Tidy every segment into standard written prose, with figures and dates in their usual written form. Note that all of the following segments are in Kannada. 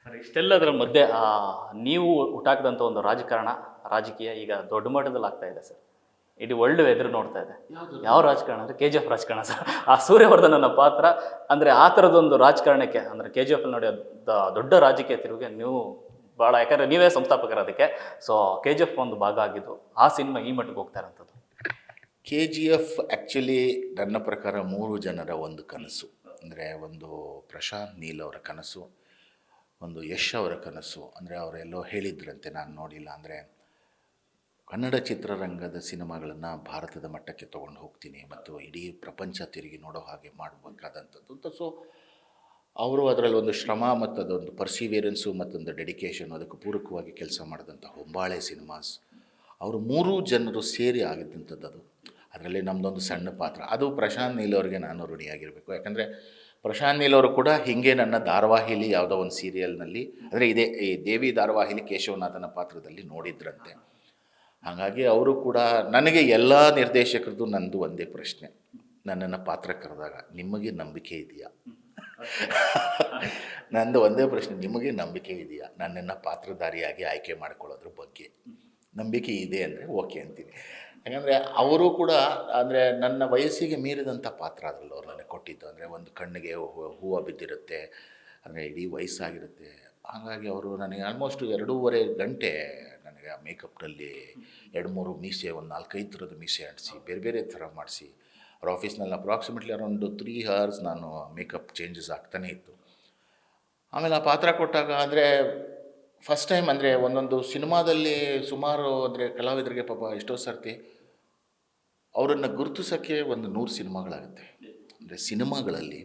ಸರ್ ಇಷ್ಟೆಲ್ಲದರ ಮಧ್ಯೆ ನೀವು ಹುಟ್ಟಾಕಿದಂಥ ಒಂದು ರಾಜಕೀಯ ಈಗ ದೊಡ್ಡ ಮಟ್ಟದಲ್ಲಿ ಆಗ್ತಾ ಇದೆ ಸರ್. ಇಡೀ ವರ್ಲ್ಡ್ ಎದುರು ನೋಡ್ತಾ ಇದೆ. ಯಾವ ರಾಜಕಾರಣ ಅಂದರೆ KGF ರಾಜಕಾರಣ ಸರ್. ಆ ಸೂರ್ಯವರ್ಧನನ ಪಾತ್ರ ಅಂದರೆ ಆ ಥರದೊಂದು ರಾಜಕಾರಣಕ್ಕೆ ಅಂದರೆ KGF ಅಲ್ಲಿ ನೋಡಿ ದೊಡ್ಡ ರಾಜಕೀಯ ತಿರುಗಿ ನೀವು ಭಾಳ, ಯಾಕಂದರೆ ನೀವೇ ಸಂಸ್ಥಾಪಕರು ಅದಕ್ಕೆ. ಸೊ KGF ಒಂದು ಭಾಗ ಆಗಿದ್ದು ಆ ಸಿನಿಮಾ ಈ ಮಟ್ಟಿಗೆ ಹೋಗ್ತಾ ಇರೋಂಥದ್ದು. KGF ಆ್ಯಕ್ಚುಲಿ ನನ್ನ ಪ್ರಕಾರ 3 ಜನರ ಒಂದು ಕನಸು. ಅಂದರೆ ಒಂದು ಪ್ರಶಾಂತ್ ನೀಲ್ ಅವರ ಕನಸು, ಒಂದು ಯಶ್ ಅವರ ಕನಸು. ಅಂದರೆ ಅವರೆಲ್ಲೋ ಹೇಳಿದ್ರಂತೆ, ನಾನು ನೋಡಿಲ್ಲ. ಅಂದರೆ ಕನ್ನಡ ಚಿತ್ರರಂಗದ ಸಿನಿಮಾಗಳನ್ನು ಭಾರತದ ಮಟ್ಟಕ್ಕೆ ತೊಗೊಂಡು ಹೋಗ್ತೀನಿ ಮತ್ತು ಇಡೀ ಪ್ರಪಂಚ ತಿರುಗಿ ನೋಡೋ ಹಾಗೆ ಮಾಡಬೇಕಾದಂಥದ್ದು. ಸೊ ಅವರು ಅದರಲ್ಲಿ ಒಂದು ಶ್ರಮ ಮತ್ತು ಅದೊಂದು ಪರ್ಸಿವಿಯರೆನ್ಸು ಮತ್ತೊಂದು ಡೆಡಿಕೇಶನ್, ಅದಕ್ಕೆ ಪೂರಕವಾಗಿ ಕೆಲಸ ಮಾಡಿದಂಥ ಹೊಂಬಾಳೆ ಸಿನಿಮಾಸ್. ಅವರು 3 ಜನರು ಸೇರಿ ಆಗಿದ್ದಂಥದ್ದು ಅದು. ಅದರಲ್ಲಿ ನಮ್ಮದೊಂದು ಸಣ್ಣ ಪಾತ್ರ. ಅದು ಪ್ರಶಾಂತ್ ನೀಲ್ ಅವರಿಗೆ ನಾನು ಋಣಿಯಾಗಿರಬೇಕು. ಯಾಕಂದರೆ ಪ್ರಶಾಂತ್ ನೀಲ್ ಅವರು ಕೂಡ ಹೀಗೆ ನನ್ನ ಧಾರಾವಾಹಿಲಿ ಯಾವುದೋ ಒಂದು ಸೀರಿಯಲ್ನಲ್ಲಿ, ಅಂದರೆ ಇದೇ ಈ ದೇವಿ ಧಾರಾವಾಹಿಲಿ ಕೇಶವನಾಥನ ಪಾತ್ರದಲ್ಲಿ ನೋಡಿದ್ರಂತೆ. ಹಾಗಾಗಿ ಅವರು ಕೂಡ ನನಗೆ ಎಲ್ಲ ನಿರ್ದೇಶಕರದ್ದು ನಂದು ಒಂದೇ ಪ್ರಶ್ನೆ, ನನ್ನನ್ನು ಪಾತ್ರ ಕರೆದಾಗ ನಿಮಗೆ ನಂಬಿಕೆ ಇದೆಯಾ? ನಂದು ಒಂದೇ ಪ್ರಶ್ನೆ, ನಿಮಗೆ ನಂಬಿಕೆ ಇದೆಯಾ ನನ್ನನ್ನು ಪಾತ್ರಧಾರಿಯಾಗಿ ಆಯ್ಕೆ ಮಾಡ್ಕೊಳ್ಳೋದ್ರ ಬಗ್ಗೆ? ನಂಬಿಕೆ ಇದೆ ಅಂದರೆ ಓಕೆ ಅಂತೀನಿ. ಯಾಕಂದರೆ ಅವರು ಕೂಡ ಅಂದರೆ ನನ್ನ ವಯಸ್ಸಿಗೆ ಮೀರಿದಂಥ ಪಾತ್ರ ಅದರಲ್ಲಿ ಅವ್ರು ನನಗೆ ಕೊಟ್ಟಿದ್ದು. ಅಂದರೆ ಒಂದು ಕಣ್ಣಿಗೆ ಹೂವು ಬಿದ್ದಿರುತ್ತೆ, ಅಂದರೆ ಇಡೀ ವಯಸ್ಸಾಗಿರುತ್ತೆ. ಹಾಗಾಗಿ ಅವರು ನನಗೆ ಆಲ್ಮೋಸ್ಟ್ 2.5 ಗಂಟೆ ನನಗೆ ಆ ಮೇಕಪ್ನಲ್ಲಿ 2-3 ಮೀಸೆ, ಒಂದು 4-5 ಥರದ ಮೀಸೆ ಅಂಟಿಸಿ ಬೇರೆ ಬೇರೆ ಥರ ಮಾಡಿಸಿ, ಅವ್ರ ಆಫೀಸ್ನಲ್ಲಿ ಅಪ್ರಾಕ್ಸಿಮೇಟ್ಲಿ ಅರೌಂಡ್ 3 hours ನಾನು ಮೇಕಪ್ ಚೇಂಜಸ್ ಆಗ್ತಾನೇ ಇತ್ತು. ಆಮೇಲೆ ಆ ಪಾತ್ರ ಕೊಟ್ಟಾಗ ಅಂದರೆ ಫಸ್ಟ್ ಟೈಮ್ ಅಂದರೆ ಒಂದೊಂದು ಸಿನಿಮಾದಲ್ಲಿ ಸುಮಾರು ಅಂದರೆ ಕಲಾವಿದರಿಗೆ ಪಾಪ ಎಷ್ಟೋ ಸರ್ತಿ ಅವರನ್ನು ಗುರುತಿಸೋಕ್ಕೆ ಒಂದು 100 ಸಿನಿಮಾಗಳಾಗುತ್ತೆ. ಅಂದರೆ ಸಿನಿಮಾಗಳಲ್ಲಿ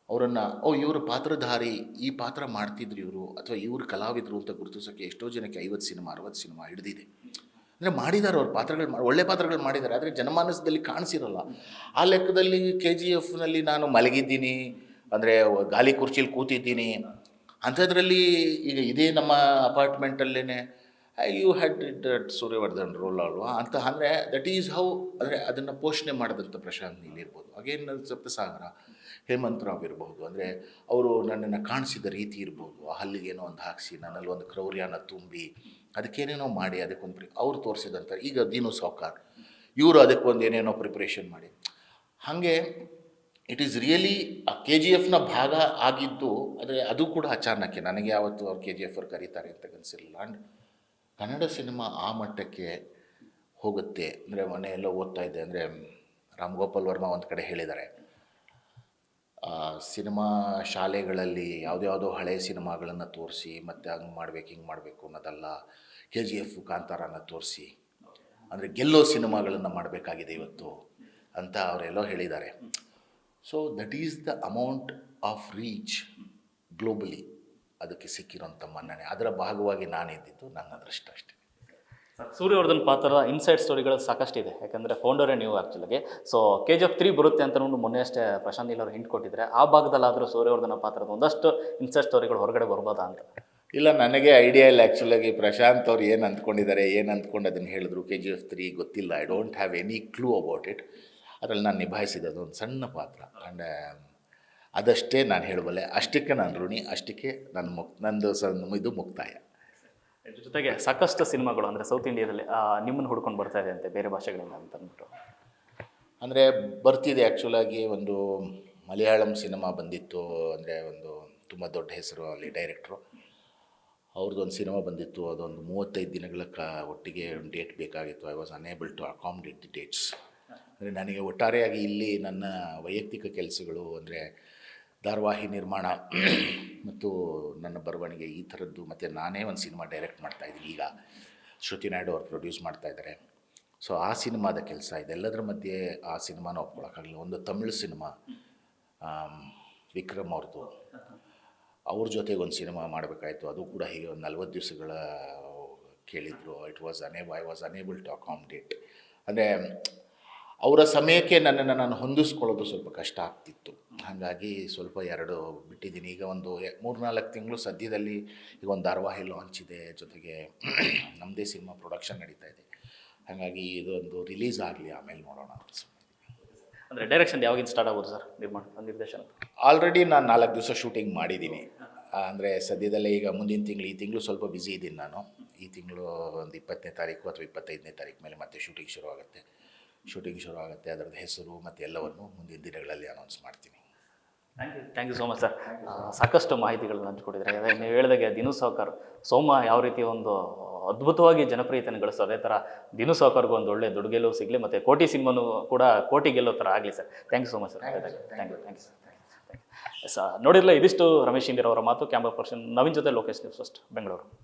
ಅವರನ್ನು ಇವರು ಪಾತ್ರಧಾರಿ, ಈ ಪಾತ್ರ ಮಾಡ್ತಿದ್ರು ಇವರು, ಅಥವಾ ಇವರು ಕಲಾವಿದರು ಅಂತ ಗುರುತಿಸೋಕ್ಕೆ ಎಷ್ಟೋ ಜನಕ್ಕೆ 50 ಸಿನಿಮಾ 60 ಸಿನಿಮಾ ಹಿಡಿದಿದೆ. ಅಂದರೆ ಮಾಡಿದ್ದಾರೆ, ಅವ್ರ ಪಾತ್ರಗಳು ಒಳ್ಳೆ ಪಾತ್ರಗಳು ಮಾಡಿದ್ದಾರೆ, ಆದರೆ ಜನಮಾನಸದಲ್ಲಿ ಕಾಣಿಸಿರಲ್ಲ. ಆ ಲೆಕ್ಕದಲ್ಲಿ KGFನಲ್ಲಿ ನಾನು ಮಲಗಿದ್ದೀನಿ, ಅಂದರೆ ಗಾಲಿ ಕುರ್ಚಿಲಿ ಕೂತಿದ್ದೀನಿ. ಅಂಥದ್ರಲ್ಲಿ ಈಗ ಇದೇ ನಮ್ಮ ಅಪಾರ್ಟ್ಮೆಂಟಲ್ಲೇ ಯು ಹ್ಯಾಡ್ ದಟ್ ಸೂರ್ಯವರ್ಧನ್ ರೋಲ್ ಅಲ್ವಾ ಅಂತ. ಅಂದರೆ ದಟ್ ಈಸ್ ಹೌ, ಅಂದರೆ ಅದನ್ನು ಪೋಷಣೆ ಮಾಡಿದಂಥ ಪ್ರಶಾಂತ್ ನೀಲ್ ಇರ್ಬೋದು, ಹಾಗೇನು ಸಪ್ತಸಾಗರ ಹೇಮಂತ್ ರಾವ್ ಇರ್ಬೋದು. ಅಂದರೆ ಅವರು ನನ್ನನ್ನು ಕಾಣಿಸಿದ ರೀತಿ ಇರ್ಬೋದು, ಆ ಹಲ್ಲಿಗೇನೋ ಒಂದು ಹಾಕಿಸಿ ನನ್ನಲ್ಲಿ ಒಂದು ಕ್ರೌರ್ಯನ ತುಂಬಿ ಅದಕ್ಕೇನೇನೋ ಮಾಡಿ ಅದಕ್ಕೊಂದು ಅವ್ರು ತೋರಿಸಿದಂಥ, ಈಗ ದೀನು ಸಾವ್ಕಾರ್ ಇವರು ಅದಕ್ಕೊಂದು ಏನೇನೋ ಪ್ರಿಪ್ರೇಷನ್ ಮಾಡಿ, ಹಾಗೆ ಇಟ್ ಈಸ್ ರಿಯಲಿ ಆ KGFನ ಭಾಗ ಆಗಿದ್ದು. ಆದರೆ ಅದು ಕೂಡ ಅಚಾನಕ್ಕೆ, ನನಗೆ ಯಾವತ್ತು ಅವ್ರು KGF ಅವ್ರು ಕರೀತಾರೆ ಅಂತ ಅನಿಸಿರಲಿಲ್ಲ. ಆ್ಯಂಡ್ ಕನ್ನಡ ಸಿನಿಮಾ ಆ ಮಟ್ಟಕ್ಕೆ ಹೋಗುತ್ತೆ ಅಂದರೆ, ಮನೆಯೆಲ್ಲ ಓದ್ತಾ ಇದ್ದೆ. ಅಂದರೆ ರಾಮ್ ಗೋಪಾಲ್ ವರ್ಮಾ ಒಂದು ಕಡೆ ಹೇಳಿದ್ದಾರೆ, ಸಿನಿಮಾ ಶಾಲೆಗಳಲ್ಲಿ ಯಾವುದ್ಯಾವುದೋ ಹಳೆಯ ಸಿನಿಮಾಗಳನ್ನು ತೋರಿಸಿ ಮತ್ತು ಹಂಗೆ ಮಾಡಬೇಕು ಹಿಂಗೆ ಮಾಡಬೇಕು ಅನ್ನೋದಲ್ಲ, KGF ಕಾಂತಾರನ ತೋರಿಸಿ ಅಂದರೆ ಗೆಲ್ಲೋ ಸಿನಿಮಾಗಳನ್ನು ಮಾಡಬೇಕಾಗಿದೆ ಇವತ್ತು ಅಂತ ಅವರೆಲ್ಲೋ ಹೇಳಿದ್ದಾರೆ. So that is the amount of reach globally ಅದಕ್ಕೆ ಸಿಕ್ಕಿರೋಂಥ ಮನ್ನಣೆ. ಅದರ ಭಾಗವಾಗಿ ನಾನಿದ್ದಿದ್ದು ನನ್ನ ಅದೃಷ್ಟ ಅಷ್ಟೇ. ಸೂರ್ಯವರ್ಧನ್ ಪಾತ್ರದ ಇನ್ಸೈಡ್ ಸ್ಟೋರಿಗಳು ಸಾಕಷ್ಟಿದೆ, ಯಾಕಂದರೆ ಫೌಂಡರೇ ನೀವು ಆ್ಯಕ್ಚುಲಾಗಿ. ಸೊ KGF 3 ಬರುತ್ತೆ ಅಂತ ಮೊನ್ನೆ ಅಷ್ಟೇ ಪ್ರಶಾಂತ್ ನೀಲ್ ಅವರು ಹಿಂಟ್ ಕೊಟ್ಟಿದ್ದಾರೆ. ಆ ಭಾಗದಲ್ಲಾದರೂ ಸೂರ್ಯವರ್ಧನ ಪಾತ್ರದ ಒಂದಷ್ಟು ಇನ್ಸೈಡ್ ಸ್ಟೋರಿಗಳು ಹೊರಗಡೆ ಬರ್ಬೋದಾ ಅಂತ? ಇಲ್ಲ, ನನಗೆ ಐಡಿಯಾ ಇಲ್ಲ ಆ್ಯಕ್ಚುಲಾಗಿ. ಪ್ರಶಾಂತ್ ಅವ್ರು ಏನು ಅಂದ್ಕೊಂಡಿದ್ದಾರೆ, ಏನು ಅಂದ್ಕೊಂಡು ಅದನ್ನು ಹೇಳಿದ್ರು KGF 3 ಗೊತ್ತಿಲ್ಲ. I don't have any clue about it. ಅದರಲ್ಲಿ ನಾನು ನಿಭಾಯಿಸಿದೆ ಅದೊಂದು ಸಣ್ಣ ಪಾತ್ರ. ಆ್ಯಂಡ್ ಅದಷ್ಟೇ ನಾನು ಹೇಳಬಲ್ಲೆ, ಅಷ್ಟಕ್ಕೆ ನಾನು ಋಣಿ, ಅಷ್ಟಕ್ಕೆ ನಾನು ನಂದು ಇದು ಮುಕ್ತಾಯ. ಜೊತೆಗೆ ಸಾಕಷ್ಟು ಸಿನಿಮಾಗಳು ಅಂದರೆ ಸೌತ್ ಇಂಡಿಯಾದಲ್ಲಿ ನಿಮ್ಮನ್ನು ಹುಡ್ಕೊಂಡು ಬರ್ತಾ ಇದೆ ಅಂತೆ ಬೇರೆ ಭಾಷೆಗಳಿಂದ ಅಂತ ಅಂದ್ಬಿಟ್ಟು. ಅಂದರೆ ಬರ್ತಿದೆ ಆ್ಯಕ್ಚುಲಾಗಿ. ಒಂದು ಮಲಯಾಳಂ ಸಿನಿಮಾ ಬಂದಿತ್ತು, ಅಂದರೆ ಒಂದು ತುಂಬ ದೊಡ್ಡ ಹೆಸರು ಅಲ್ಲಿ ಡೈರೆಕ್ಟ್ರು, ಅವ್ರದ್ದು ಒಂದು ಸಿನಿಮಾ ಬಂದಿತ್ತು. ಅದೊಂದು 35 ದಿನಗಳ ಒಟ್ಟಿಗೆ ಒಂದು ಡೇಟ್ ಬೇಕಾಗಿತ್ತು. I was unable to accommodate the dates. ಅಂದರೆ ನನಗೆ ಒಟ್ಟಾರೆಯಾಗಿ ಇಲ್ಲಿ ನನ್ನ ವೈಯಕ್ತಿಕ ಕೆಲಸಗಳು ಅಂದರೆ ಧಾರಾವಾಹಿ ನಿರ್ಮಾಣ ಮತ್ತು ನನ್ನ ಬರವಣಿಗೆ ಈ ಥರದ್ದು, ಮತ್ತು ನಾನೇ ಒಂದು ಸಿನಿಮಾ ಡೈರೆಕ್ಟ್ ಮಾಡ್ತಾಯಿದ್ದೀನಿ. ಈಗ ಶ್ರುತಿ ನಾಯ್ಡು ಅವ್ರು ಪ್ರೊಡ್ಯೂಸ್ ಮಾಡ್ತಾಯಿದ್ದಾರೆ. ಸೊ ಆ ಸಿನಿಮಾದ ಕೆಲಸ, ಇದೆಲ್ಲದರ ಮಧ್ಯೆ ಆ ಸಿನಿಮಾನ ಒಪ್ಕೊಳ್ಳೋಕ್ಕಾಗಲಿಲ್ಲ. ಒಂದು ತಮಿಳು ಸಿನಿಮಾ ವಿಕ್ರಮ್ ಅವ್ರದ್ದು, ಅವ್ರ ಜೊತೆಗೆ ಒಂದು ಸಿನಿಮಾ ಮಾಡಬೇಕಾಯಿತು. ಅದು ಕೂಡ ಹೀಗೆ ಒಂದು 40 ದಿವಸಗಳ ಕೇಳಿದರು. I was unable to accommodate. ಅಂದರೆ ಅವರ ಸಮಯಕ್ಕೆ ನನ್ನನ್ನು ನಾನು ಹೊಂದಿಸ್ಕೊಳ್ಳೋದು ಸ್ವಲ್ಪ ಕಷ್ಟ ಆಗ್ತಿತ್ತು. ಹಾಗಾಗಿ ಸ್ವಲ್ಪ 2 ಬಿಟ್ಟಿದ್ದೀನಿ. ಈಗ ಒಂದು 3-4 ತಿಂಗಳು ಸದ್ಯದಲ್ಲಿ ಈಗ ಒಂದು ಧಾರಾವಾಹಿ ಲಾಂಚ್ ಇದೆ, ಜೊತೆಗೆ ನಮ್ಮದೇ ಸಿನಿಮಾ ಪ್ರೊಡಕ್ಷನ್ ನಡೀತಾ ಇದೆ. ಹಾಗಾಗಿ ಇದೊಂದು ರಿಲೀಸ್ ಆಗಲಿ, ಆಮೇಲೆ ನೋಡೋಣ. ಅಂದರೆ ಡೈರೆಕ್ಷನ್ ಯಾವಾಗಿಂದ ಸ್ಟಾರ್ಟ್ ಆಗ್ಬೋದು ಸರ್ ನಿರ್ದೇಶನ? ಆಲ್ರೆಡಿ ನಾನು 4 ದಿವಸ ಶೂಟಿಂಗ್ ಮಾಡಿದ್ದೀನಿ. ಅಂದರೆ ಸದ್ಯದಲ್ಲೇ ಈಗ ಮುಂದಿನ ತಿಂಗಳು, ಈ ತಿಂಗಳು ಸ್ವಲ್ಪ ಬ್ಯುಸಿ ಇದ್ದೀನಿ ನಾನು. ಈ ತಿಂಗಳು ಒಂದು 20ನೇ ತಾರೀಕು ಅಥವಾ 25ನೇ ತಾರೀಕು ಮೇಲೆ ಮತ್ತೆ ಶೂಟಿಂಗ್ ಶುರು ಆಗುತ್ತೆ. ಅದರದ್ದು ಹೆಸರು ಮತ್ತು ಎಲ್ಲವನ್ನು ಮುಂದಿನ ದಿನಗಳಲ್ಲಿ ಅನೌನ್ಸ್ ಮಾಡ್ತೀನಿ. Thank you so much sir. ಸಾಕಷ್ಟು ಮಾಹಿತಿಗಳನ್ನ ಹಂಚ್ಕೊಟ್ಟಿದ್ದಾರೆ. ಅದೇ ನೀವು ಹೇಳಿದಾಗೆ ದಿನು ಸಾವ್ಕಾರ್ ಸೋಮ ಯಾವ ರೀತಿ ಒಂದು ಅದ್ಭುತವಾಗಿ ಜನಪ್ರಿಯತೆಯನ್ನು ಗಳಿಸೋ, ಅದೇ ಥರ ದಿನು ಸಾವ್ಕಾರ್ಗೂ ಒಂದು ಒಳ್ಳೆ ದುಡ್ಡು ಗೆಲುವು ಸಿಗಲಿ, ಮತ್ತು ಕೋಟಿ ಸಿನಿಮಾನು ಕೂಡ ಕೋಟಿ ಗೆಲ್ಲೋ ಥರ ಆಗಲಿ sir. Thank you so much sir. Thank you sir. ನೋಡಿರಲ್ಲ, ಇದಿಷ್ಟು ರಮೇಶ್ ಇಂದಿರಾ ಅವರ ಮಾತು. ಕ್ಯಾಮ್ರಾ ಪರ್ಸನ್ ನವೀನ್ ಜೊತೆ ಲೋಕೇಶ್, ನ್ಯೂಸ್ ಫಸ್ಟ್, ಬೆಂಗಳೂರು.